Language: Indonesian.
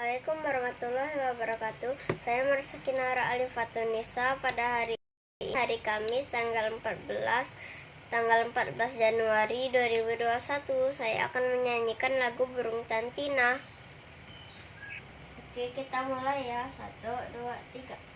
Assalamualaikum warahmatullahi wabarakatuh. Saya Marsakinara Alifatunisa. Pada hari Kamis tanggal 14 Januari 2021, saya akan menyanyikan lagu Burung Tantina. Oke, kita mulai ya. 1, 2, 3.